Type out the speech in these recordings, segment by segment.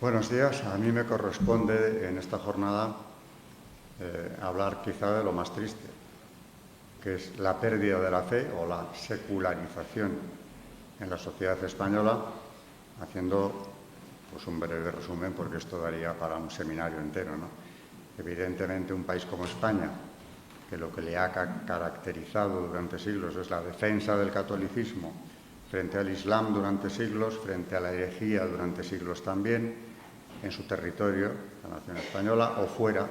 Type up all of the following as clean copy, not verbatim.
Buenos días. A mí me corresponde en esta jornada hablar quizá de lo más triste, que es la pérdida de la fe o la secularización en la sociedad española, haciendo pues, un breve resumen, porque esto daría para un seminario entero, ¿no? Evidentemente, un país como España, que lo que le ha caracterizado durante siglos es la defensa del catolicismo frente al Islam durante siglos, frente a la herejía durante siglos también, en su territorio, la nación española, o fuera,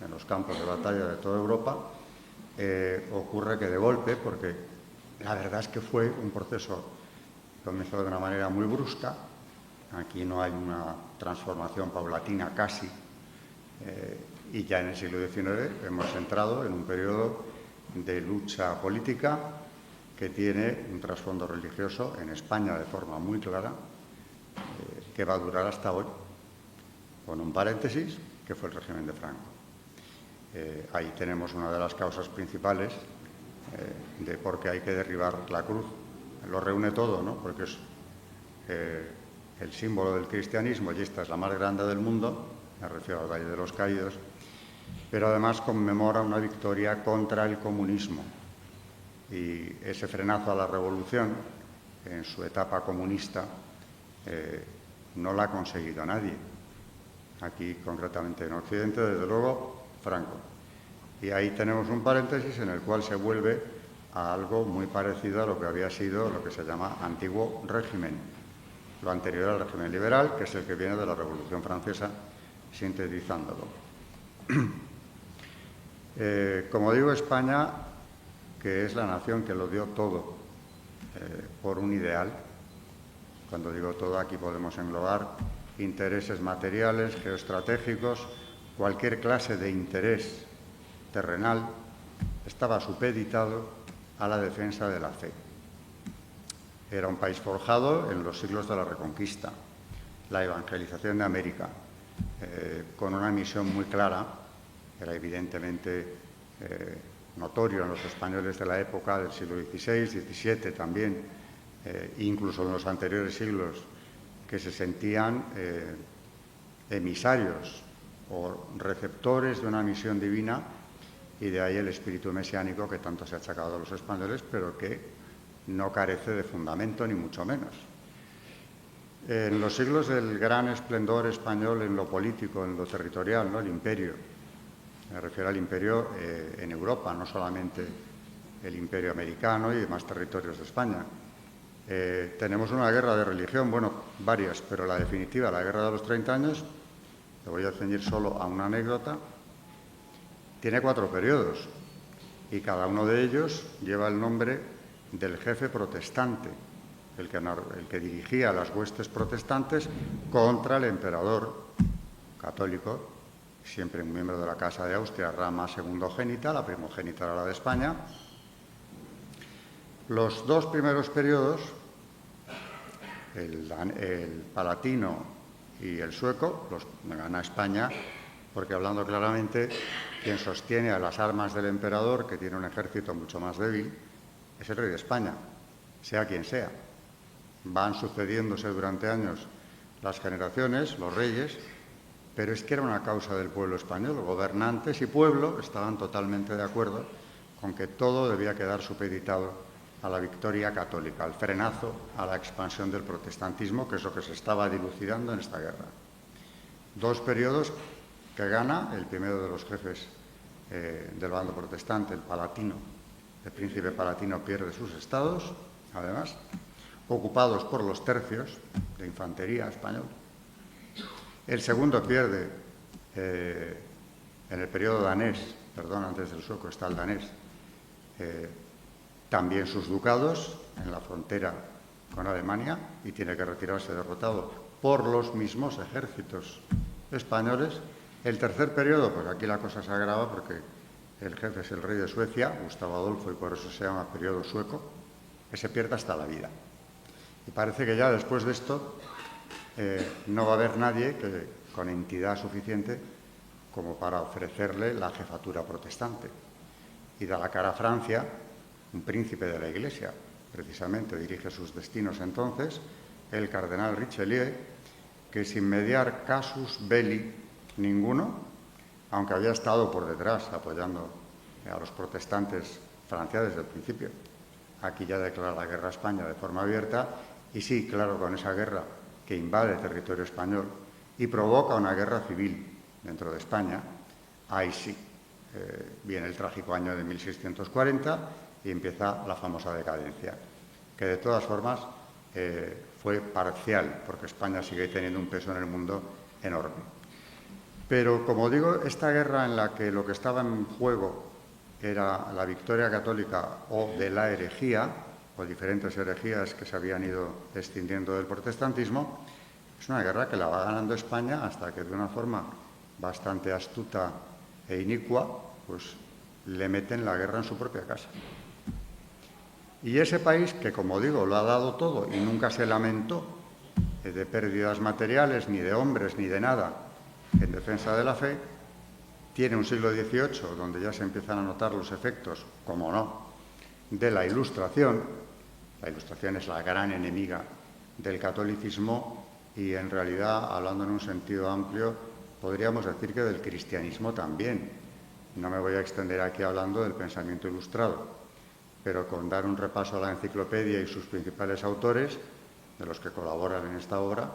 en los campos de batalla de toda Europa, ocurre que de golpe, porque la verdad es que fue un proceso que comenzó de una manera muy brusca, aquí no hay una transformación paulatina casi, y ya en el siglo XIX hemos entrado en un periodo de lucha política que tiene un trasfondo religioso en España de forma muy clara, que va a durar hasta hoy, con un paréntesis, que fue el régimen de Franco. Ahí tenemos una de las causas principales de por qué hay que derribar la cruz. Lo reúne todo, ¿no? Porque es el símbolo del cristianismo, y esta es la más grande del mundo, me refiero al Valle de los Caídos, pero además conmemora una victoria contra el comunismo. Y ese frenazo a la revolución, en su etapa comunista, no la ha conseguido nadie. Aquí, concretamente en Occidente, desde luego, Franco. Y ahí tenemos un paréntesis en el cual se vuelve a algo muy parecido a lo que había sido lo que se llama antiguo régimen, lo anterior al régimen liberal, que es el que viene de la Revolución Francesa, sintetizándolo. Como digo, España, que es la nación que lo dio todo por un ideal. Cuando digo todo, aquí podemos englobar intereses materiales, geoestratégicos, cualquier clase de interés terrenal, estaba supeditado a la defensa de la fe. Era un país forjado en los siglos de la Reconquista, la evangelización de América, con una misión muy clara. Era evidentemente notorio en los españoles de la época del siglo XVI, XVII también, incluso en los anteriores siglos, que se sentían emisarios o receptores de una misión divina, y de ahí el espíritu mesiánico que tanto se ha achacado a los españoles, pero que no carece de fundamento ni mucho menos. En los siglos del gran esplendor español en lo político, en lo territorial, ¿no? El imperio, me refiero al imperio en Europa, no solamente el imperio americano y demás territorios de España. Tenemos una guerra de religión, bueno, varias, pero la definitiva, la guerra de los 30 años, le voy a ceñir solo a una anécdota, tiene 4 periodos y cada uno de ellos lleva el nombre del jefe protestante, el que dirigía las huestes protestantes contra el emperador católico, siempre un miembro de la Casa de Austria, rama segundogénita, la primogénita era la de España. Los 2 primeros periodos, el palatino y el sueco, los gana España, porque hablando claramente, quien sostiene a las armas del emperador, que tiene un ejército mucho más débil, es el rey de España, sea quien sea. Van sucediéndose durante años las generaciones, los reyes, pero es que era una causa del pueblo español. Gobernantes y pueblo estaban totalmente de acuerdo con que todo debía quedar supeditado a la victoria católica, al frenazo a la expansión del protestantismo, que es lo que se estaba dilucidando en esta guerra. 2 periodos que gana el primero de los jefes del bando protestante, el palatino. El príncipe palatino pierde sus estados, además, ocupados por los tercios de infantería español. El segundo pierde en el periodo danés, perdón, antes del sueco está el danés, también sus ducados en la frontera con Alemania, y tiene que retirarse derrotado por los mismos ejércitos españoles. El tercer periodo, pues aquí la cosa se agrava porque el jefe es el rey de Suecia, Gustavo Adolfo, y por eso se llama periodo sueco, que se pierde hasta la vida. Y parece que ya después de esto no va a haber nadie que, con entidad suficiente como para ofrecerle la jefatura protestante. Y da la cara a Francia, un príncipe de la Iglesia, precisamente dirige sus destinos entonces, el cardenal Richelieu, que sin mediar casus belli ninguno, aunque había estado por detrás apoyando a los protestantes franceses desde el principio, aquí ya declara la guerra a España de forma abierta, y sí, claro, con esa guerra que invade el territorio español y provoca una guerra civil dentro de España, ahí sí, viene el trágico año de 1640 y empieza la famosa decadencia, que de todas formas fue parcial, porque España sigue teniendo un peso en el mundo enorme. Pero, como digo, esta guerra en la que lo que estaba en juego era la victoria católica o de la herejía, o diferentes herejías que se habían ido extinguiendo del protestantismo, es una guerra que la va ganando España hasta que de una forma bastante astuta e inicua, pues le meten la guerra en su propia casa. Y ese país, que como digo, lo ha dado todo y nunca se lamentó de pérdidas materiales, ni de hombres, ni de nada, en defensa de la fe, tiene un siglo XVIII donde ya se empiezan a notar los efectos, como no, de la Ilustración. La Ilustración es la gran enemiga del catolicismo y, en realidad, hablando en un sentido amplio, podríamos decir que del cristianismo también. No me voy a extender aquí hablando del pensamiento ilustrado, pero con dar un repaso a la enciclopedia y sus principales autores, de los que colaboran en esta obra,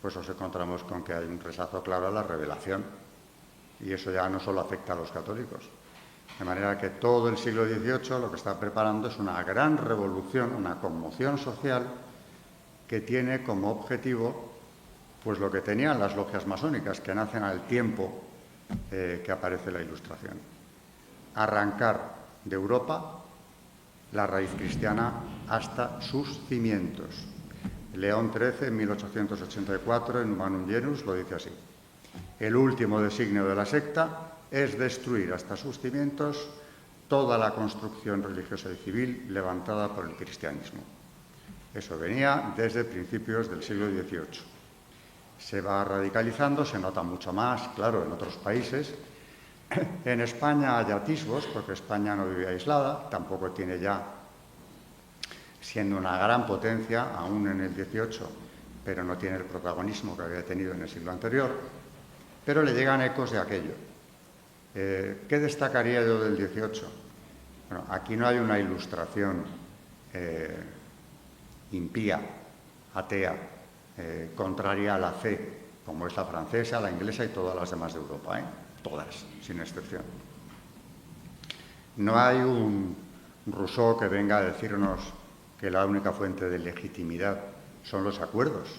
pues nos encontramos con que hay un rechazo claro a la revelación. Y eso ya no solo afecta a los católicos. De manera que todo el siglo XVIII lo que está preparando es una gran revolución, una conmoción social que tiene como objetivo pues lo que tenían las logias masónicas, que nacen al tiempo que aparece la Ilustración. Arrancar de Europa la raíz cristiana hasta sus cimientos. León XIII, en 1884, en Humanum Genus, lo dice así: el último designio de la secta es destruir hasta sus cimientos toda la construcción religiosa y civil levantada por el cristianismo. Eso venía desde principios del siglo XVIII. Se va radicalizando, se nota mucho más, claro, en otros países. En España hay atisbos, porque España no vive aislada, tampoco tiene ya, siendo una gran potencia, aún en el XVIII, pero no tiene el protagonismo que había tenido en el siglo anterior, pero le llegan ecos de aquello. ¿Qué destacaría yo del XVIII? Bueno, aquí no hay una ilustración impía, atea, contraria a la fe, como es la francesa, la inglesa y todas las demás de Europa, todas, sin excepción. No hay un Rousseau que venga a decirnos que la única fuente de legitimidad son los acuerdos,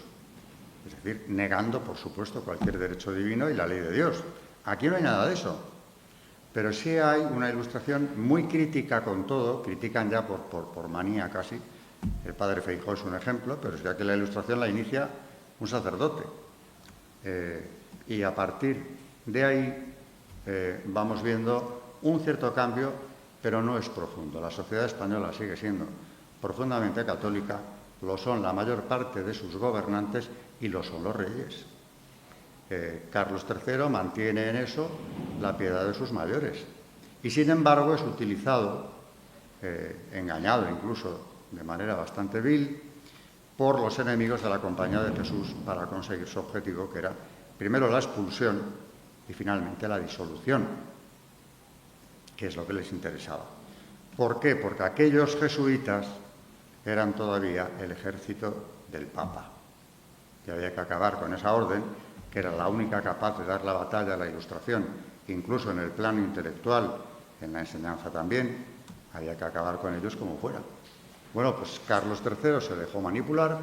es decir, negando, por supuesto, cualquier derecho divino y la ley de Dios. Aquí no hay nada de eso, pero sí hay una ilustración muy crítica con todo, critican ya por manía casi. El padre Feijóo es un ejemplo, pero es ya que la Ilustración la inicia un sacerdote. Y a partir de ahí vamos viendo un cierto cambio, pero no es profundo. La sociedad española sigue siendo profundamente católica, lo son la mayor parte de sus gobernantes y lo son los reyes. Carlos III mantiene en eso la piedad de sus mayores y, sin embargo, es utilizado, engañado incluso de manera bastante vil, por los enemigos de la Compañía de Jesús para conseguir su objetivo, que era primero la expulsión y finalmente la disolución, que es lo que les interesaba. ¿Por qué? Porque aquellos jesuitas eran todavía el ejército del Papa y había que acabar con esa orden, que era la única capaz de dar la batalla a la Ilustración, incluso en el plano intelectual, en la enseñanza también, había que acabar con ellos como fuera. Bueno, pues Carlos III se dejó manipular,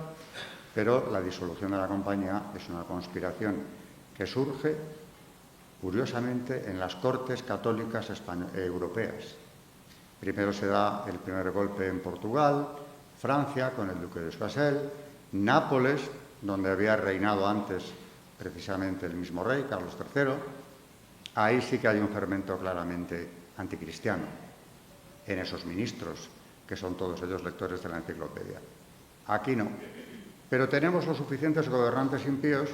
pero la disolución de la Compañía es una conspiración que surge, curiosamente, en las cortes católicas europeas. Primero se da el primer golpe en Portugal, Francia, con el duque de Choiseul, Nápoles, donde había reinado antes precisamente el mismo rey, Carlos III. Ahí sí que hay un fermento claramente anticristiano en esos ministros, que son todos ellos lectores de la enciclopedia. Aquí no. Pero tenemos los suficientes gobernantes impíos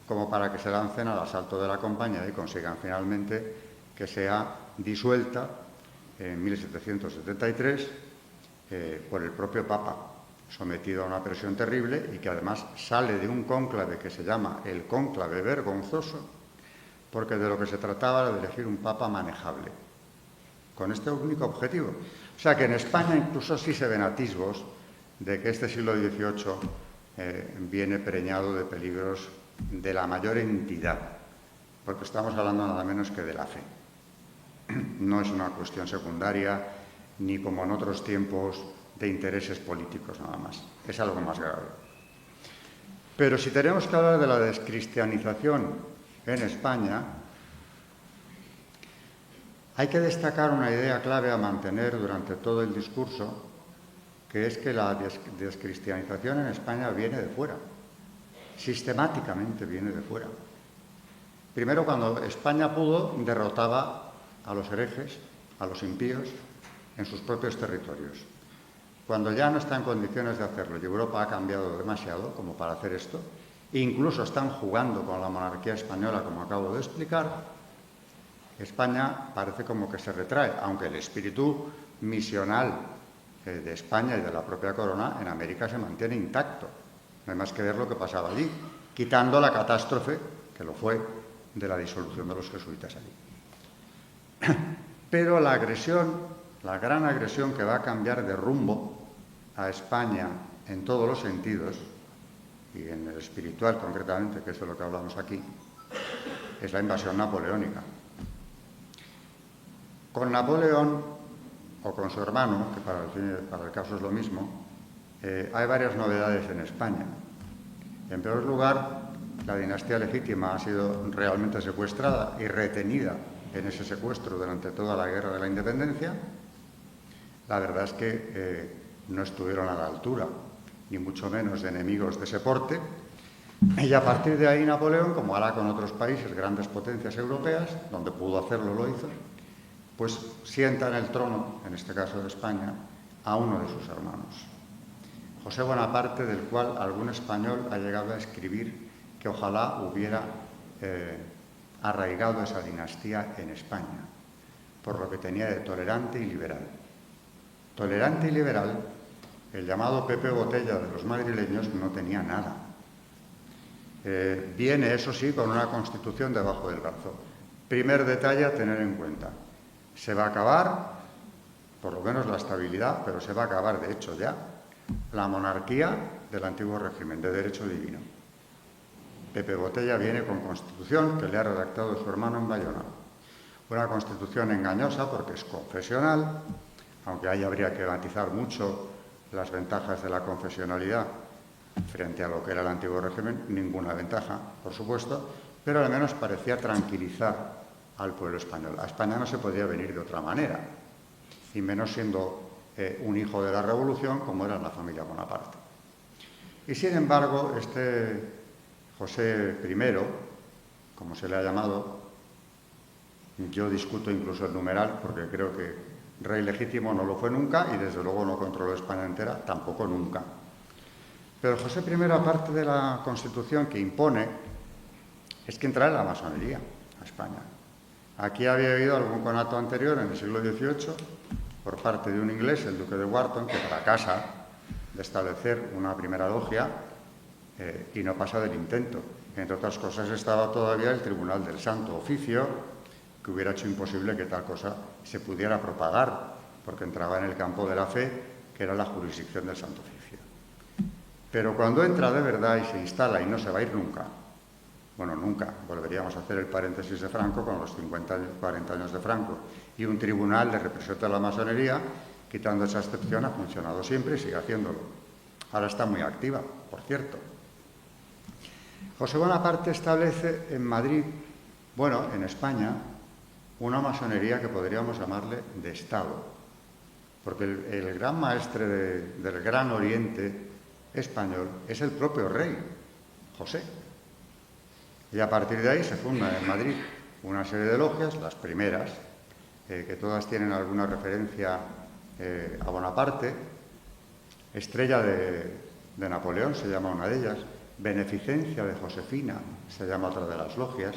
como para que se lancen al asalto de la Compañía y consigan finalmente que sea disuelta en 1773 por el propio Papa. sometido a una presión terrible y que además sale de un cónclave que se llama el cónclave vergonzoso, porque de lo que se trataba era de elegir un papa manejable, con este único objetivo. O sea que en España incluso sí se ven atisbos de que este siglo XVIII viene preñado de peligros de la mayor entidad, porque estamos hablando nada menos que de la fe. No es una cuestión secundaria, ni como en otros tiempos de intereses políticos nada más. Es algo más grave. Pero si tenemos que hablar de la descristianización en España, hay que destacar una idea clave a mantener durante todo el discurso, que es que la descristianización en España viene de fuera, sistemáticamente viene de fuera. Primero, cuando España pudo, derrotaba a los herejes, a los impíos, en sus propios territorios. Cuando ya no está en condiciones de hacerlo y Europa ha cambiado demasiado como para hacer esto, incluso están jugando con la monarquía española, como acabo de explicar, España parece como que se retrae, aunque el espíritu misional de España y de la propia corona en América se mantiene intacto. No hay más que ver lo que pasaba allí, quitando la catástrofe, que lo fue, de la disolución de los jesuitas allí. Pero la agresión, la gran agresión que va a cambiar de rumbo a España en todos los sentidos, y en el espiritual concretamente, que es de lo que hablamos aquí, es la invasión napoleónica. Con Napoleón, o con su hermano, que para el caso es lo mismo, hay varias novedades en España. En primer lugar, la dinastía legítima ha sido realmente secuestrada y retenida en ese secuestro durante toda la Guerra de la Independencia. La verdad es que no estuvieron a la altura, ni mucho menos de enemigos de ese porte. Y a partir de ahí Napoleón, como hará con otros países, grandes potencias europeas, donde pudo hacerlo lo hizo, pues sienta en el trono, en este caso de España, a uno de sus hermanos, José Bonaparte, del cual algún español ha llegado a escribir que ojalá hubiera arraigado esa dinastía en España, por lo que tenía de tolerante y liberal. Tolerante y liberal, el llamado Pepe Botella de los madrileños no tenía nada. Viene, eso sí, con una constitución debajo del brazo. Primer detalle a tener en cuenta. Se va a acabar, por lo menos la estabilidad, pero se va a acabar, de hecho ya, la monarquía del antiguo régimen de derecho divino. Pepe Botella viene con constitución que le ha redactado su hermano en Bayona. Una constitución engañosa porque es confesional, aunque ahí habría que matizar mucho las ventajas de la confesionalidad frente a lo que era el antiguo régimen, ninguna ventaja, por supuesto, pero al menos parecía tranquilizar al pueblo español. A España no se podía venir de otra manera, y menos siendo un hijo de la Revolución como era la familia Bonaparte. Y sin embargo, este José I, como se le ha llamado, yo discuto incluso el numeral porque creo que rey legítimo no lo fue nunca y desde luego no controló España entera, tampoco nunca. Pero José I, aparte de la Constitución que impone, es que entra en la masonería a España. Aquí había habido algún conato anterior, en el siglo XVIII, por parte de un inglés, el duque de Wharton, que fracasa de establecer una primera logia y no pasa del intento. Entre otras cosas, estaba todavía el Tribunal del Santo Oficio, que hubiera hecho imposible que tal cosa se pudiera propagar, porque entraba en el campo de la fe, que era la jurisdicción del Santo Oficio. Pero cuando entra de verdad y se instala y no se va a ir nunca, bueno, nunca, volveríamos a hacer el paréntesis de Franco con los 40 años de Franco, y un tribunal de represión de la masonería, quitando esa excepción, ha funcionado siempre y sigue haciéndolo. Ahora está muy activa, por cierto. José Bonaparte establece en Madrid, bueno, en España, una masonería que podríamos llamarle de Estado, porque el gran maestre del Gran Oriente español es el propio rey, José. Y a partir de ahí se funda en Madrid una serie de logias, las primeras, que todas tienen alguna referencia a Bonaparte. Estrella de Napoleón se llama una de ellas, Beneficencia de Josefina se llama otra de las logias,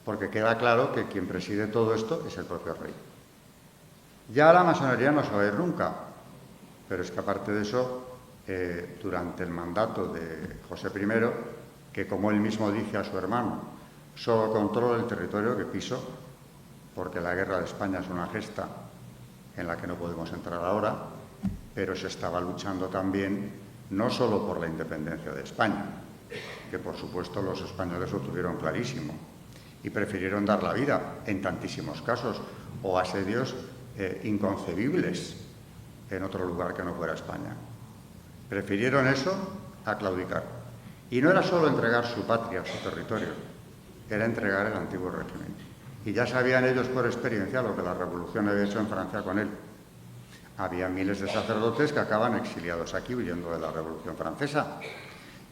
porque queda claro que quien preside todo esto es el propio rey. Ya la masonería no se va a ir nunca, pero es que aparte de eso, durante el mandato de José I, que, como él mismo dice a su hermano, solo controlo el territorio que piso, porque la guerra de España es una gesta en la que no podemos entrar ahora, pero se estaba luchando también no solo por la independencia de España, que por supuesto los españoles lo tuvieron clarísimo y prefirieron dar la vida en tantísimos casos, o asedios inconcebibles en otro lugar que no fuera España. Prefirieron eso a claudicar. Y no era solo entregar su patria, su territorio, era entregar el antiguo régimen. Y ya sabían ellos por experiencia lo que la revolución había hecho en Francia con él. Había miles de sacerdotes que acaban exiliados aquí huyendo de la Revolución Francesa.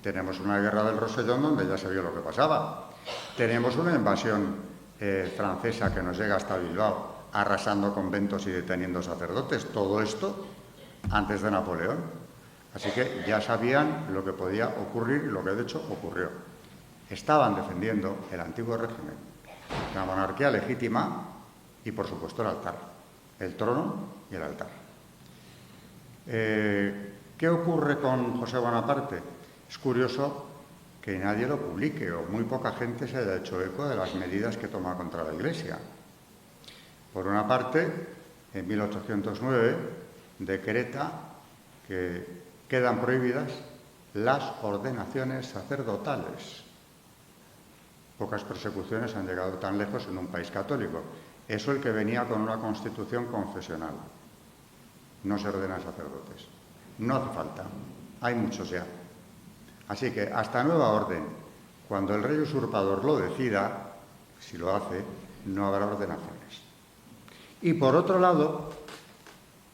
Tenemos una guerra del Rosellón donde ya se vio lo que pasaba. Tenemos una invasión francesa que nos llega hasta Bilbao, arrasando conventos y deteniendo sacerdotes. Todo esto antes de Napoleón. Así que ya sabían lo que podía ocurrir y lo que de hecho ocurrió. Estaban defendiendo el antiguo régimen, la monarquía legítima y, por supuesto, el altar, el trono y el altar. ¿Qué ocurre con José Bonaparte? Es curioso que nadie lo publique o muy poca gente se haya hecho eco de las medidas que toma contra la Iglesia. Por una parte, en 1809 decreta que quedan prohibidas las ordenaciones sacerdotales. Pocas persecuciones han llegado tan lejos en un país católico. Eso el que venía con una constitución confesional. No se ordenan sacerdotes. No hace falta. Hay muchos ya. Así que, hasta nueva orden, cuando el rey usurpador lo decida, si lo hace, no habrá ordenaciones. Y por otro lado,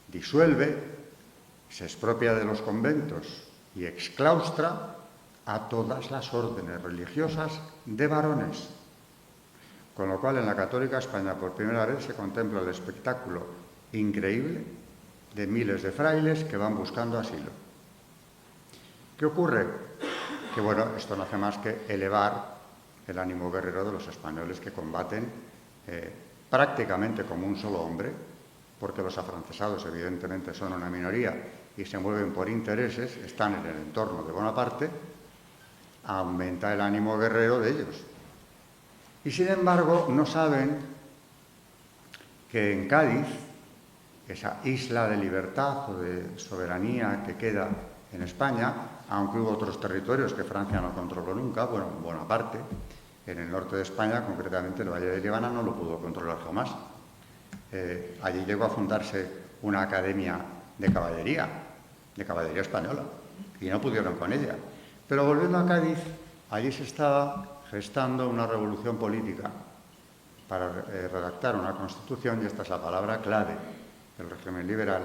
disuelve, se expropia de los conventos y exclaustra a todas las órdenes religiosas de varones. Con lo cual, en la católica España, por primera vez, se contempla el espectáculo increíble de miles de frailes que van buscando asilo. ¿Qué ocurre? Que, bueno, esto no hace más que elevar el ánimo guerrero de los españoles que combaten prácticamente como un solo hombre, porque los afrancesados evidentemente son una minoría y se mueven por intereses, están en el entorno de Bonaparte, aumenta el ánimo guerrero de ellos. Y sin embargo no saben que en Cádiz, esa isla de libertad o de soberanía que queda en España, aunque hubo otros territorios que Francia no controló nunca, bueno, Bonaparte, en el norte de España, concretamente el Valle de Líbana, no lo pudo controlar jamás. Allí llegó a fundarse una academia de caballería española, y no pudieron con ella. Pero volviendo a Cádiz, allí se estaba gestando una revolución política para redactar una constitución, y esta es la palabra clave del régimen liberal,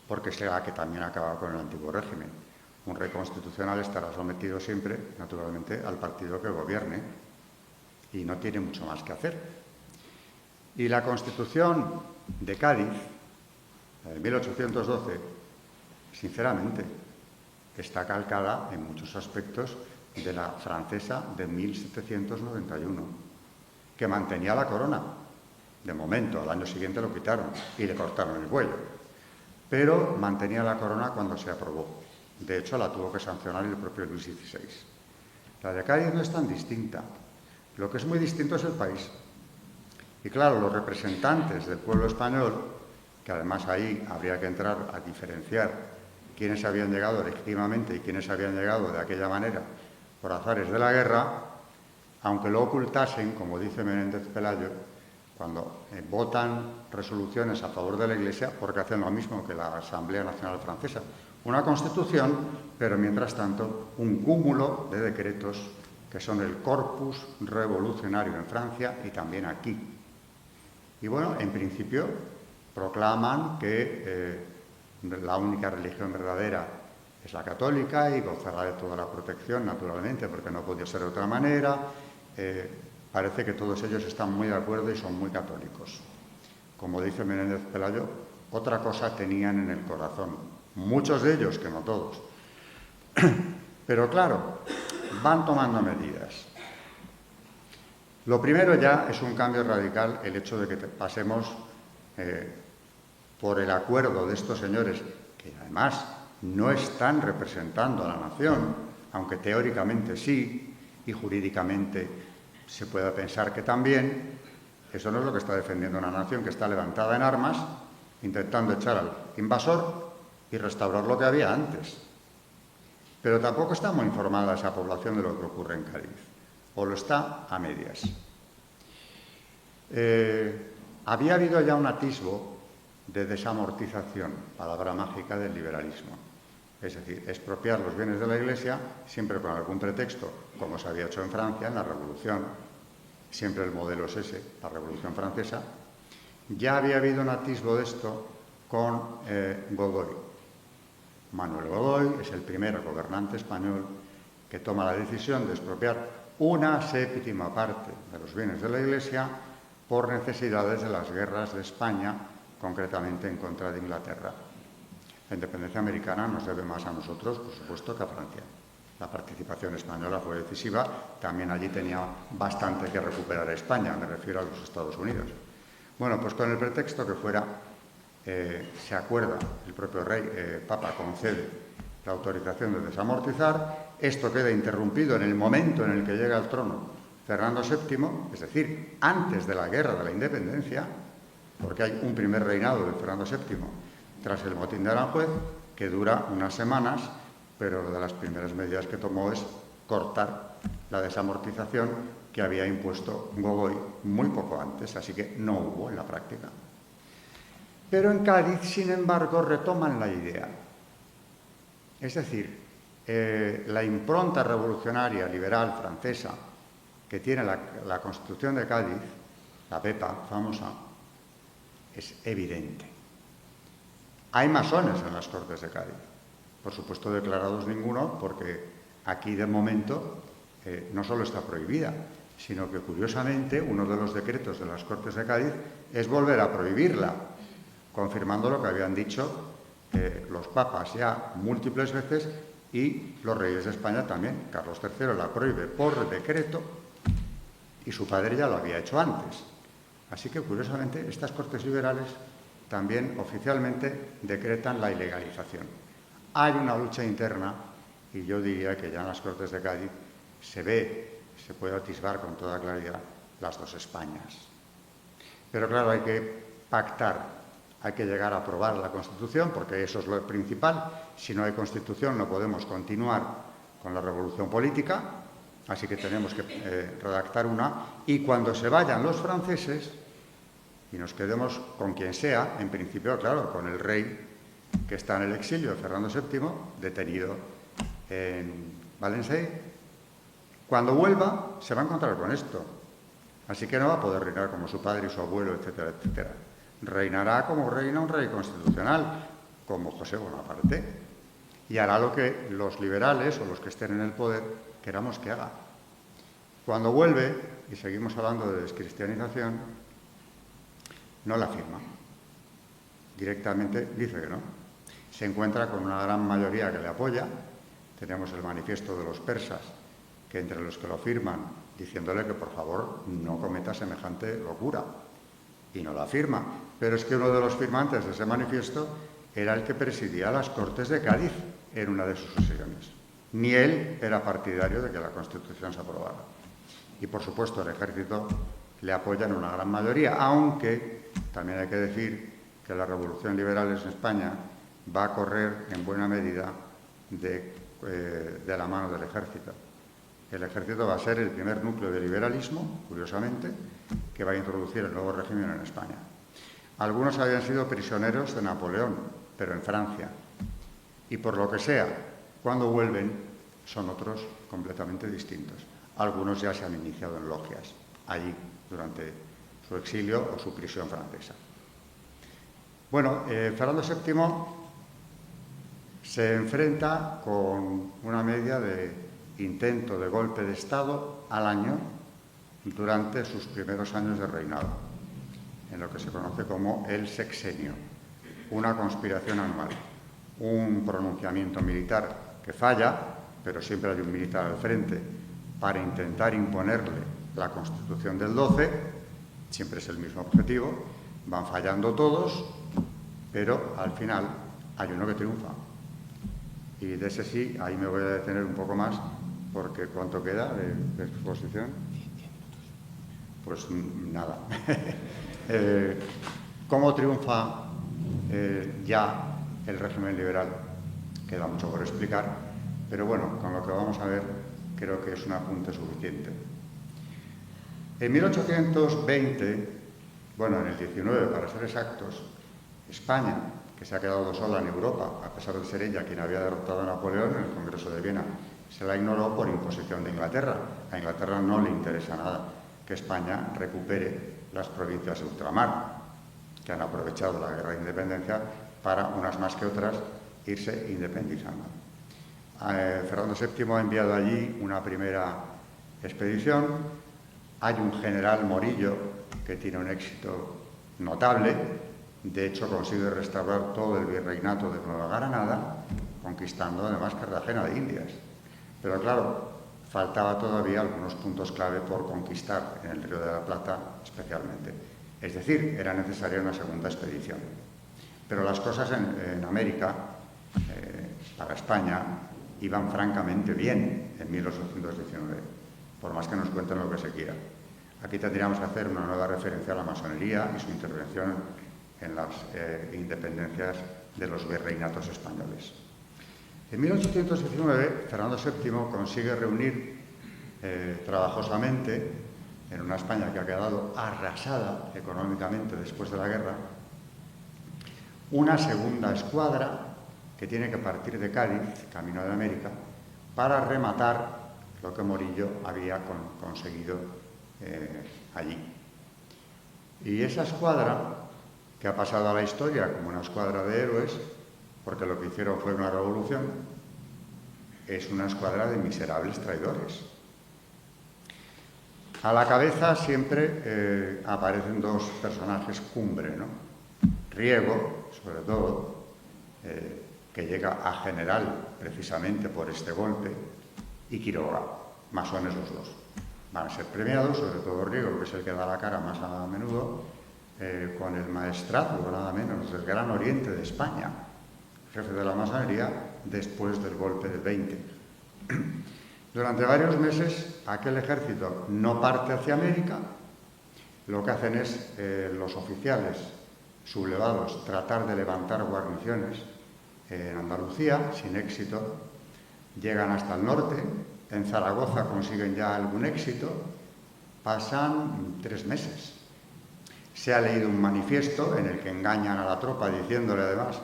porque es la que también acaba con el antiguo régimen. Un rey constitucional estará sometido siempre, naturalmente, al partido que gobierne y no tiene mucho más que hacer. Y la Constitución de Cádiz, la de 1812, sinceramente, está calcada en muchos aspectos de la francesa de 1791, que mantenía la corona. De momento, al año siguiente lo quitaron y le cortaron el cuello, pero mantenía la corona cuando se aprobó. De hecho, la tuvo que sancionar el propio Luis XVI. La de Cádiz no es tan distinta. Lo que es muy distinto es el país. Y claro, los representantes del pueblo español, que además ahí habría que entrar a diferenciar quiénes habían llegado legítimamente y quiénes habían llegado de aquella manera por azares de la guerra, aunque lo ocultasen, como dice Menéndez Pelayo, cuando votan resoluciones a favor de la Iglesia, porque hacen lo mismo que la Asamblea Nacional Francesa, una constitución, pero mientras tanto un cúmulo de decretos que son el corpus revolucionario en Francia y también aquí. Y bueno, en principio proclaman que la única religión verdadera es la católica y gozará de toda la protección, naturalmente, porque no podía ser de otra manera. Parece que todos ellos están muy de acuerdo y son muy católicos. Como dice Menéndez Pelayo, otra cosa tenían en el corazón. Muchos de ellos, que no todos. Pero claro, van tomando medidas. Lo primero ya es un cambio radical el hecho de que pasemos por el acuerdo de estos señores, que además no están representando a la nación, aunque teóricamente sí, y jurídicamente se puede pensar que también. Eso no es lo que está defendiendo una nación que está levantada en armas, intentando echar al invasor y restaurar lo que había antes. Pero tampoco está muy informada esa población de lo que ocurre en Cádiz, o lo está a medias. Había habido ya un atisbo de desamortización, palabra mágica del liberalismo. Es decir, expropiar los bienes de la Iglesia, siempre con algún pretexto, como se había hecho en Francia, en la Revolución. Siempre el modelo es ese, la Revolución Francesa. Ya había habido un atisbo de esto con Godoy. Manuel Godoy es el primer gobernante español que toma la decisión de expropiar una séptima parte de los bienes de la Iglesia por necesidades de las guerras de España, concretamente en contra de Inglaterra. La independencia americana nos debe más a nosotros, por supuesto, que a Francia. La participación española fue decisiva, también allí tenía bastante que recuperar a España, me refiero a los Estados Unidos. Bueno, pues con el pretexto que fuera, se acuerda, el propio Papa concede la autorización de desamortizar, esto queda interrumpido en el momento en el que llega al trono Fernando VII, es decir, antes de la Guerra de la Independencia, porque hay un primer reinado de Fernando VII tras el motín de Aranjuez, que dura unas semanas, pero una de las primeras medidas que tomó es cortar la desamortización que había impuesto Godoy muy poco antes, así que no hubo en la práctica. Pero en Cádiz, sin embargo, retoman la idea. Es decir, la impronta revolucionaria liberal francesa que tiene la Constitución de Cádiz, la PEPA famosa, es evidente. Hay masones en las Cortes de Cádiz, por supuesto declarados ninguno, porque aquí de momento no solo está prohibida, sino que curiosamente uno de los decretos de las Cortes de Cádiz es volver a prohibirla, confirmando lo que habían dicho los papas ya múltiples veces y los reyes de España también. Carlos III la prohíbe por decreto y su padre ya lo había hecho antes. Así que, curiosamente, estas Cortes liberales también oficialmente decretan la ilegalización. Hay una lucha interna y yo diría que ya en las Cortes de Cádiz se puede atisbar con toda claridad las dos Españas. Pero claro, hay que pactar. Hay que llegar a aprobar la Constitución, porque eso es lo principal. Si no hay Constitución no podemos continuar con la revolución política, así que tenemos que redactar una. Y cuando se vayan los franceses y nos quedemos con quien sea, en principio, claro, con el rey que está en el exilio, Fernando VII, detenido en Valencia, cuando vuelva se va a encontrar con esto. Así que no va a poder reinar como su padre y su abuelo, etcétera, etcétera. Reinará como reina un rey constitucional, como José Bonaparte, y hará lo que los liberales o los que estén en el poder queramos que haga. Cuando vuelve, y seguimos hablando de descristianización, no la firma. Directamente dice que no. Se encuentra con una gran mayoría que le apoya. Tenemos el manifiesto de los persas, que entre los que lo firman, diciéndole que por favor no cometa semejante locura. Y no la firma. Pero es que uno de los firmantes de ese manifiesto era el que presidía las Cortes de Cádiz en una de sus sesiones. Ni él era partidario de que la Constitución se aprobara. Y, por supuesto, el ejército le apoya en una gran mayoría, aunque también hay que decir que la revolución liberal en España va a correr en buena medida de la mano del ejército. El ejército va a ser el primer núcleo de liberalismo, curiosamente, que va a introducir el nuevo régimen en España. Algunos habían sido prisioneros de Napoleón, pero en Francia. Y por lo que sea, cuando vuelven, son otros completamente distintos. Algunos ya se han iniciado en logias, allí, durante su exilio o su prisión francesa. Bueno, Fernando VII se enfrenta con una media de intento de golpe de Estado al año durante sus primeros años de reinado, en lo que se conoce como el sexenio, una conspiración anual, un pronunciamiento militar que falla, pero siempre hay un militar al frente para intentar imponerle la Constitución del 12, siempre es el mismo objetivo, van fallando todos, pero al final hay uno que triunfa. Y de ese sí, ahí me voy a detener un poco más, porque ¿cuánto queda de exposición? Pues nada. ¿Cómo triunfa ya el régimen liberal? Queda mucho por explicar, pero bueno, con lo que vamos a ver creo que es un apunte suficiente. En 1820, bueno, en el 19 para ser exactos, España, que se ha quedado sola en Europa, a pesar de ser ella quien había derrotado a Napoleón en el Congreso de Viena, se la ignoró por imposición de Inglaterra. A Inglaterra no le interesa nada que España recupere las provincias de ultramar, que han aprovechado la guerra de independencia para, unas más que otras, irse independizando. Fernando VII ha enviado allí una primera expedición. Hay un general Morillo que tiene un éxito notable. De hecho, consigue restaurar todo el virreinato de Nueva Granada, conquistando además Cartagena de Indias. Pero claro, faltaba todavía algunos puntos clave por conquistar en el Río de la Plata especialmente. Es decir, era necesaria una segunda expedición. Pero las cosas en América, para España, iban francamente bien en 1819, por más que nos cuenten lo que se quiera. Aquí tendríamos que hacer una nueva referencia a la masonería y su intervención en las independencias de los virreinatos españoles. En 1819, Fernando VII consigue reunir trabajosamente, en una España que ha quedado arrasada económicamente después de la guerra, una segunda escuadra que tiene que partir de Cádiz, camino de América, para rematar lo que Morillo había conseguido allí. Y esa escuadra, que ha pasado a la historia como una escuadra de héroes, porque lo que hicieron fue una revolución, es una escuadra de miserables traidores. A la cabeza siempre aparecen dos personajes cumbre, ¿no? Riego, sobre todo, que llega a general precisamente por este golpe, y Quiroga, masones los dos. Van a ser premiados, sobre todo Riego, que es el que da la cara más a menudo, con el maestrazgo, nada menos, del Gran Oriente de España, jefe de la masonería, después del golpe del 20. Durante varios meses, aquel ejército no parte hacia América. Lo que hacen es, los oficiales sublevados, tratar de levantar guarniciones en Andalucía, sin éxito. Llegan hasta el norte. En Zaragoza consiguen ya algún éxito. Pasan 3 meses. Se ha leído un manifiesto en el que engañan a la tropa diciéndole además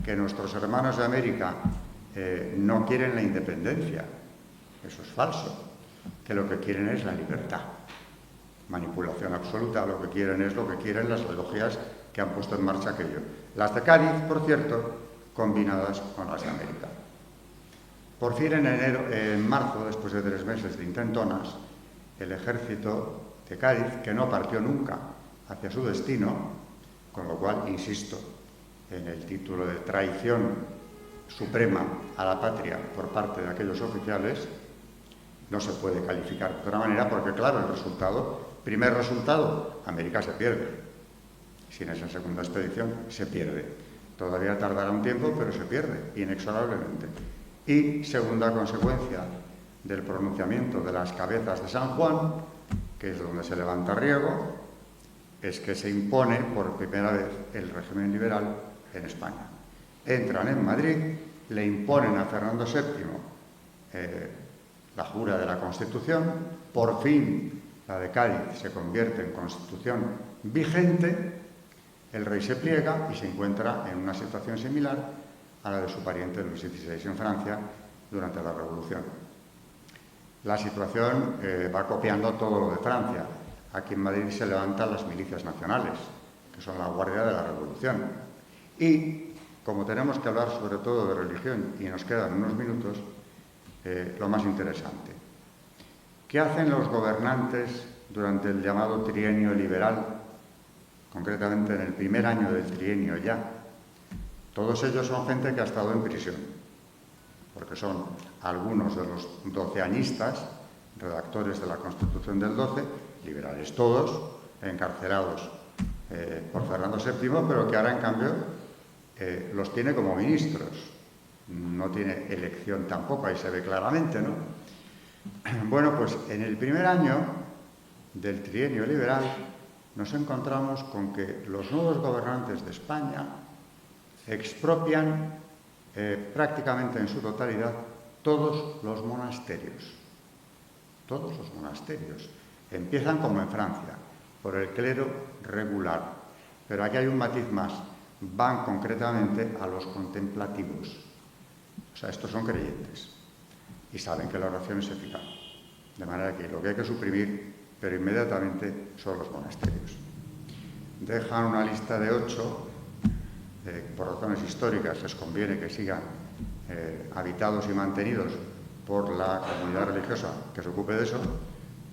que nuestros hermanos de América no quieren la independencia. Eso es falso. Que lo que quieren es la libertad. Manipulación absoluta. Lo que quieren es lo que quieren las logias que han puesto en marcha aquello. Las de Cádiz, por cierto, combinadas con las de América. Por fin, en marzo, después de 3 meses de intentonas, el ejército de Cádiz, que no partió nunca hacia su destino, con lo cual, insisto, en el título de traición suprema a la patria por parte de aquellos oficiales, no se puede calificar de otra manera, porque claro, el resultado, primer resultado, América se pierde. Sin esa segunda expedición, se pierde. Todavía tardará un tiempo, pero se pierde, inexorablemente. Y segunda consecuencia del pronunciamiento de las cabezas de San Juan, que es donde se levanta Riego, es que se impone por primera vez el régimen liberal en España. Entran en Madrid, le imponen a Fernando VII la jura de la Constitución, por fin la de Cádiz se convierte en Constitución vigente, el rey se pliega y se encuentra en una situación similar a la de su pariente Luis XVI en Francia durante la Revolución. La situación va copiando todo lo de Francia. Aquí en Madrid se levantan las milicias nacionales, que son la guardia de la Revolución. Y, como tenemos que hablar sobre todo de religión y nos quedan unos minutos, lo más interesante. ¿Qué hacen los gobernantes durante el llamado trienio liberal? Concretamente en el primer año del trienio ya. Todos ellos son gente que ha estado en prisión, porque son algunos de los doceañistas, redactores de la Constitución del 12, liberales todos, encarcelados por Fernando VII, pero que ahora en cambio los tiene como ministros. no tiene elección tampoco, ahí se ve claramente, ¿no? Bueno, pues en el primer año del trienio liberal nos encontramos con que los nuevos gobernantes de España expropian prácticamente en su totalidad todos los monasterios. Todos los monasterios. Empiezan como en Francia, por el clero regular. Pero aquí hay un matiz más. Van concretamente a los contemplativos. O sea, estos son creyentes y saben que la oración es eficaz. De manera que lo que hay que suprimir, pero inmediatamente, son los monasterios. Dejan una lista de 8, por razones históricas les conviene que sigan habitados y mantenidos por la comunidad religiosa que se ocupe de eso,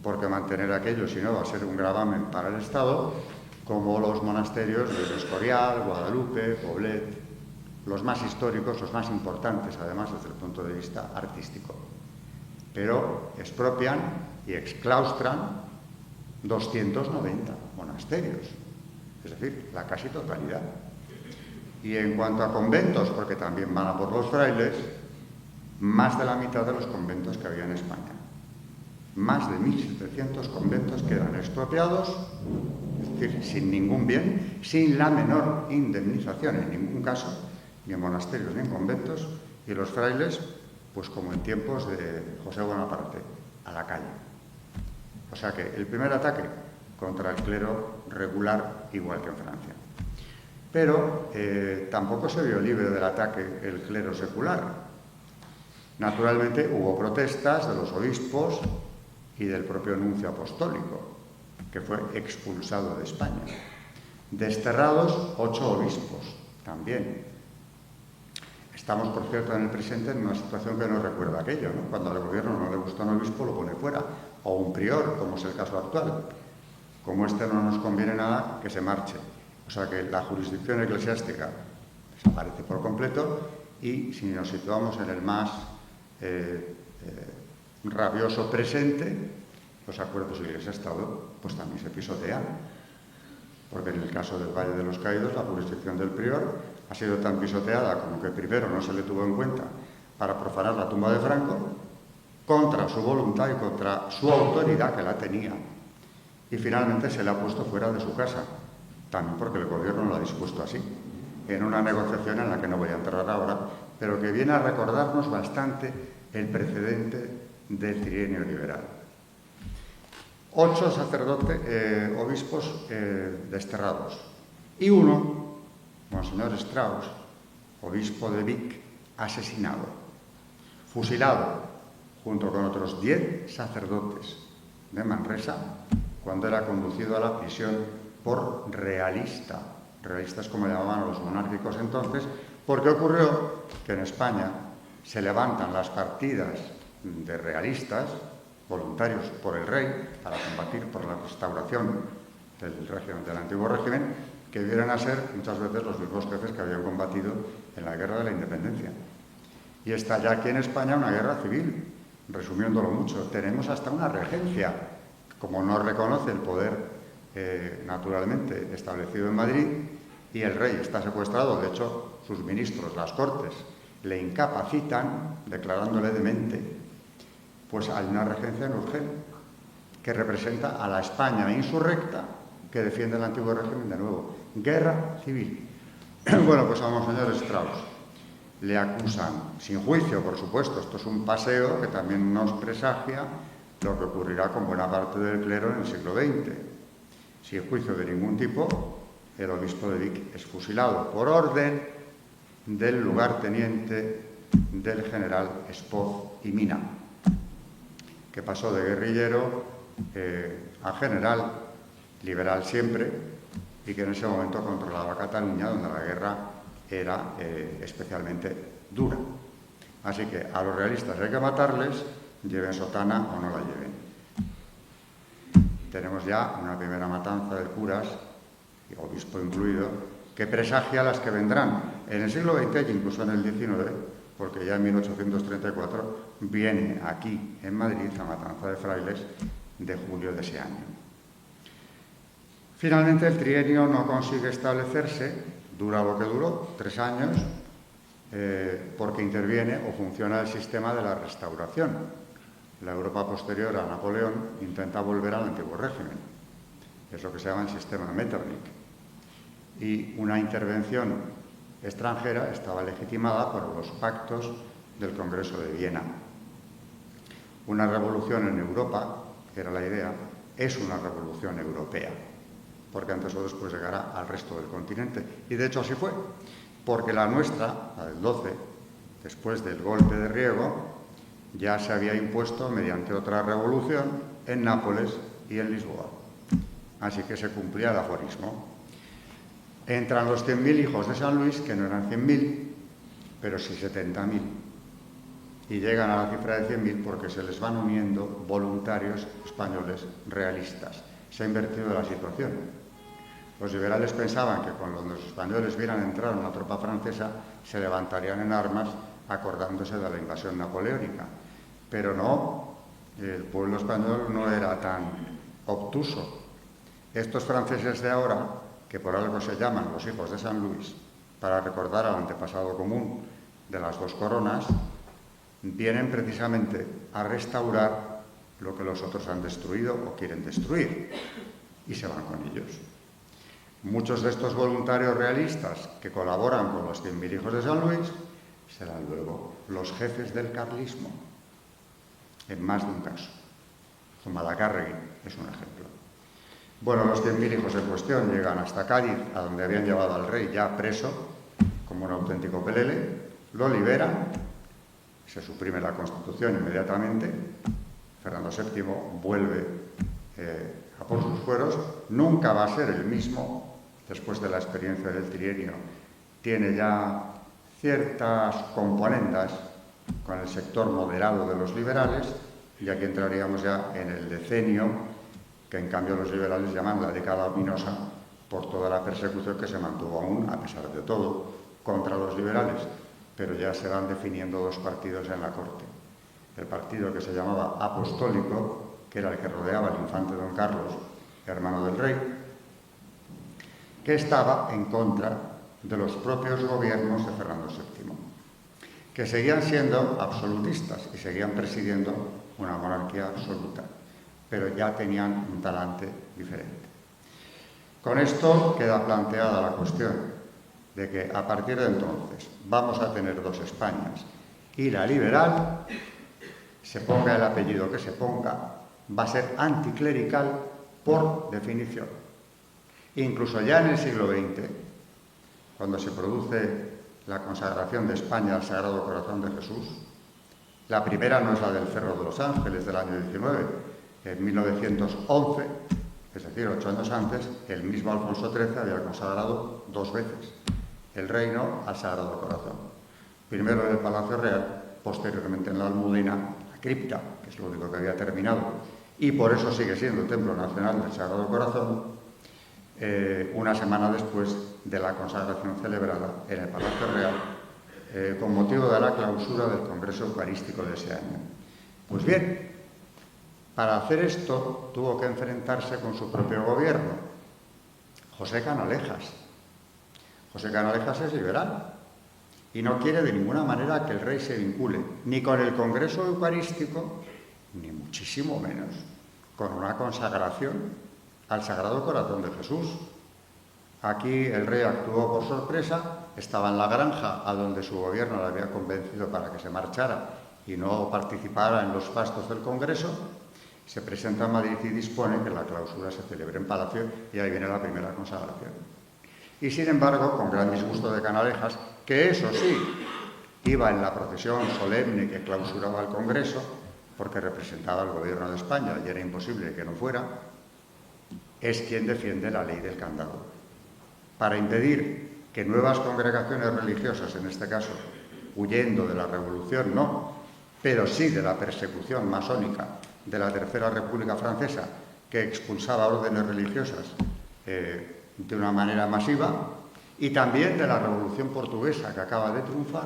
porque mantener aquello, si no, va a ser un gravamen para el Estado, como los monasterios de Escorial, Guadalupe, Poblet, los más históricos, los más importantes, además, desde el punto de vista artístico. Pero expropian y exclaustran 290 monasterios, es decir, la casi totalidad. Y en cuanto a conventos, porque también van a por los frailes, más de la mitad de los conventos que había en España. Más de 1.700 conventos quedan expropiados, es decir, sin ningún bien, sin la menor indemnización en ningún caso, ni en monasterios ni en conventos, y los frailes, pues como en tiempos de José Bonaparte, a la calle. O sea que el primer ataque contra el clero regular, igual que en Francia. Pero tampoco se vio libre del ataque el clero secular. Naturalmente hubo protestas de los obispos y del propio nuncio apostólico, que fue expulsado de España. Desterrados 8 obispos también. Estamos, por cierto, en el presente en una situación que nos recuerda aquello, ¿no? Cuando al gobierno no le gusta un obispo, lo pone fuera, o un prior, como es el caso actual. Como este no nos conviene nada, que se marche. O sea que la jurisdicción eclesiástica desaparece por completo y si nos situamos en el más rabioso presente, los acuerdos Iglesia-Estado pues también se pisotean. Porque en el caso del Valle de los Caídos, la jurisdicción del prior ha sido tan pisoteada como que primero no se le tuvo en cuenta para profanar la tumba de Franco, contra su voluntad y contra su autoridad, que la tenía. Y finalmente se le ha puesto fuera de su casa, también porque el gobierno lo ha dispuesto así, en una negociación en la que no voy a entrar ahora, pero que viene a recordarnos bastante el precedente del trienio liberal. 8 sacerdotes, obispos desterrados, y uno, Monseñor Strauss, obispo de Vic, asesinado, fusilado, junto con otros 10 sacerdotes de Manresa, cuando era conducido a la prisión por realista. Realistas, como llamaban a los monárquicos entonces, porque ocurrió que en España se levantan las partidas de realistas, voluntarios por el rey, para combatir por la restauración del antiguo régimen, que vienen a ser muchas veces los mismos jefes que habían combatido en la guerra de la independencia. Y está ya aquí en España una guerra civil, resumiéndolo mucho. Tenemos hasta una regencia, como no reconoce el poder naturalmente establecido en Madrid, y el rey está secuestrado. De hecho, sus ministros, las Cortes, le incapacitan, declarándole demente. Pues hay una regencia en Urgel, que representa a la España insurrecta que defiende el antiguo régimen de nuevo. Guerra civil. Bueno, pues a Monseñor Strauss le acusan, sin juicio, por supuesto. Esto es un paseo que también nos presagia lo que ocurrirá con buena parte del clero en el siglo XX. Sin juicio de ningún tipo, el obispo de Vic es fusilado por orden del lugarteniente del general Espoz y Mina, que pasó de guerrillero a general, liberal siempre, y que en ese momento controlaba Cataluña, donde la guerra era especialmente dura. Así que a los realistas hay que matarles, lleven sotana o no la lleven. Tenemos ya una primera matanza de curas, y obispo incluido, que presagia las que vendrán en el siglo XX e incluso en el XIX, porque ya en 1834 viene aquí en Madrid la matanza de frailes de julio de ese año. Finalmente el trienio no consigue establecerse, dura lo que duró, 3 años, porque interviene o funciona el sistema de la restauración. La Europa posterior a Napoleón intenta volver al antiguo régimen. Es lo que se llama el sistema Metternich. Y una intervención extranjera estaba legitimada por los pactos del Congreso de Viena. Una revolución en Europa, que era la idea, es una revolución europea, porque antes o después llegará al resto del continente. Y de hecho así fue, porque la nuestra, la del 12, después del golpe de Riego, ya se había impuesto mediante otra revolución en Nápoles y en Lisboa. Así que se cumplía el aforismo. Entran los 100.000 hijos de San Luis, que no eran 100.000, pero sí 70.000. Y llegan a la cifra de 100.000 porque se les van uniendo voluntarios españoles realistas. Se ha invertido la situación. Los liberales pensaban que cuando los españoles vieran entrar una tropa francesa se levantarían en armas acordándose de la invasión napoleónica. Pero no, el pueblo español no era tan obtuso. Estos franceses de ahora, que por algo se llaman los hijos de San Luis, para recordar al antepasado común de las dos coronas, vienen precisamente a restaurar lo que los otros han destruido o quieren destruir, y se van con ellos. Muchos de estos voluntarios realistas que colaboran con los 100.000 hijos de San Luis serán luego los jefes del carlismo, en más de un caso. Zumalacárregui es un ejemplo. Bueno, los 100.000 hijos en cuestión llegan hasta Cádiz, a donde habían llevado al rey ya preso, como un auténtico pelele, lo liberan, se suprime la Constitución inmediatamente, Fernando VII vuelve a por sus fueros, nunca va a ser el mismo, después de la experiencia del trienio, tiene ya ciertas componendas con el sector moderado de los liberales, y aquí entraríamos ya en el decenio que en cambio los liberales llaman la década ominosa por toda la persecución que se mantuvo aún, a pesar de todo, contra los liberales. Pero ya se van definiendo dos partidos en la corte. El partido que se llamaba apostólico, que era el que rodeaba al infante don Carlos, hermano del rey, que estaba en contra de los propios gobiernos de Fernando VII, que seguían siendo absolutistas y seguían presidiendo una monarquía absoluta, pero ya tenían un talante diferente. Con esto queda planteada la cuestión de que a partir de entonces vamos a tener dos Españas, y la liberal, se ponga el apellido que se ponga, va a ser anticlerical por definición. Incluso ya en el siglo XX, cuando se produce la consagración de España al Sagrado Corazón de Jesús, la primera no es la del Cerro de los Ángeles del año 19, en 1911, es decir, 8 años antes, el mismo Alfonso XIII había consagrado 2 veces el reino al Sagrado Corazón. Primero en el Palacio Real, posteriormente en la Almudena, la cripta, que es lo único que había terminado, y por eso sigue siendo Templo Nacional del Sagrado Corazón, una semana después de la consagración celebrada en el Palacio Real, con motivo de la clausura del Congreso Eucarístico de ese año. Pues bien, para hacer esto tuvo que enfrentarse con su propio gobierno, José Canalejas. José Canalejas es liberal y no quiere de ninguna manera que el rey se vincule ni con el Congreso Eucarístico, ni muchísimo menos con una consagración al Sagrado Corazón de Jesús. Aquí el rey actuó por sorpresa, estaba en la granja a donde su gobierno le había convencido para que se marchara y no participara en los fastos del Congreso. Se presenta a Madrid y dispone que la clausura se celebre en Palacio, y ahí viene la primera consagración. Y sin embargo, con gran disgusto de Canalejas, que eso sí, iba en la procesión solemne que clausuraba el Congreso, porque representaba al gobierno de España y era imposible que no fuera, es quien defiende la ley del candado, para impedir que nuevas congregaciones religiosas, en este caso, huyendo de la revolución no, pero sí de la persecución masónica de la Tercera República Francesa, que expulsaba órdenes religiosas de una manera masiva, y también de la Revolución Portuguesa, que acaba de triunfar,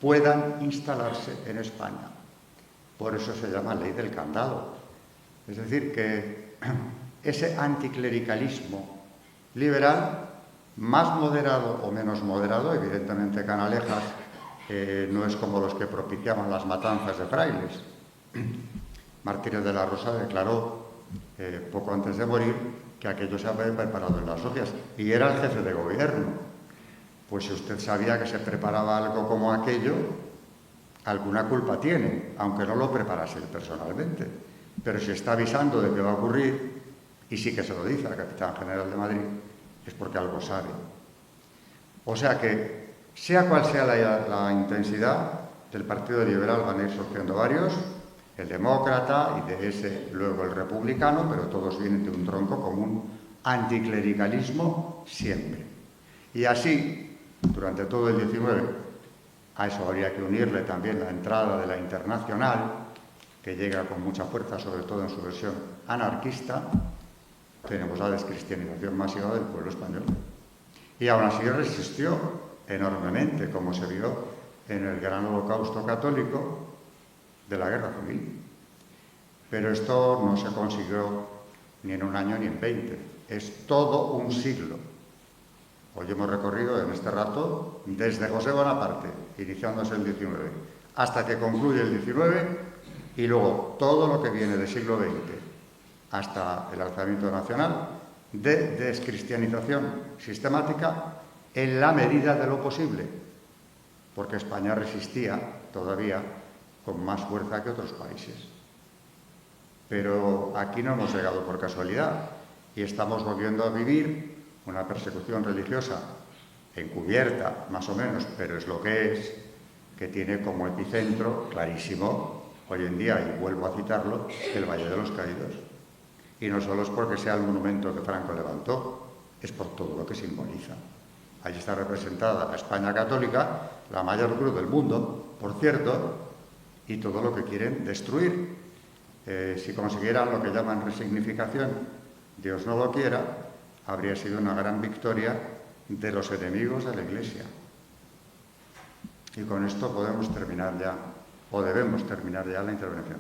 puedan instalarse en España. Por eso se llama ley del candado. Es decir, que ese anticlericalismo liberal, más moderado o menos moderado, evidentemente Canalejas no es como los que propiciaban las matanzas de frailes. Martínez de la Rosa declaró poco antes de morir que aquello se había preparado en las logias y era el jefe de gobierno. Pues si usted sabía que se preparaba algo como aquello, alguna culpa tiene, aunque no lo preparase él personalmente. Pero si está avisando de que va a ocurrir, y sí que se lo dice al capitán general de Madrid, es porque algo sabe. O sea que, sea cual sea la intensidad, del Partido Liberal van a ir surgiendo varios, el demócrata y de ese luego el republicano, pero todos vienen de un tronco común, anticlericalismo siempre. Y así, durante todo el 19, a eso habría que unirle también la entrada de la Internacional, que llega con mucha fuerza, sobre todo en su versión anarquista, tenemos la descristianización masiva del pueblo español. Y aún así resistió enormemente, como se vio en el gran holocausto católico de la Guerra Civil. Pero esto no se consiguió ni en un año ni en 20. Es todo un siglo. Hoy hemos recorrido en este rato desde José Bonaparte, iniciándose el 19, hasta que concluye el 19 y luego todo lo que viene del siglo XX hasta el alzamiento nacional de descristianización sistemática en la medida de lo posible, porque España resistía todavía con más fuerza que otros países. Pero aquí no hemos llegado por casualidad y estamos volviendo a vivir una persecución religiosa encubierta, más o menos, pero es lo que es, que tiene como epicentro clarísimo hoy en día, y vuelvo a citarlo, el Valle de los Caídos. Y no solo es porque sea el monumento que Franco levantó, es por todo lo que simboliza. Allí está representada la España católica, la mayor cruz del mundo, por cierto, y todo lo que quieren destruir. Si consiguieran lo que llaman resignificación, Dios no lo quiera, habría sido una gran victoria de los enemigos de la Iglesia. Y con esto podemos terminar ya, o debemos terminar ya la intervención.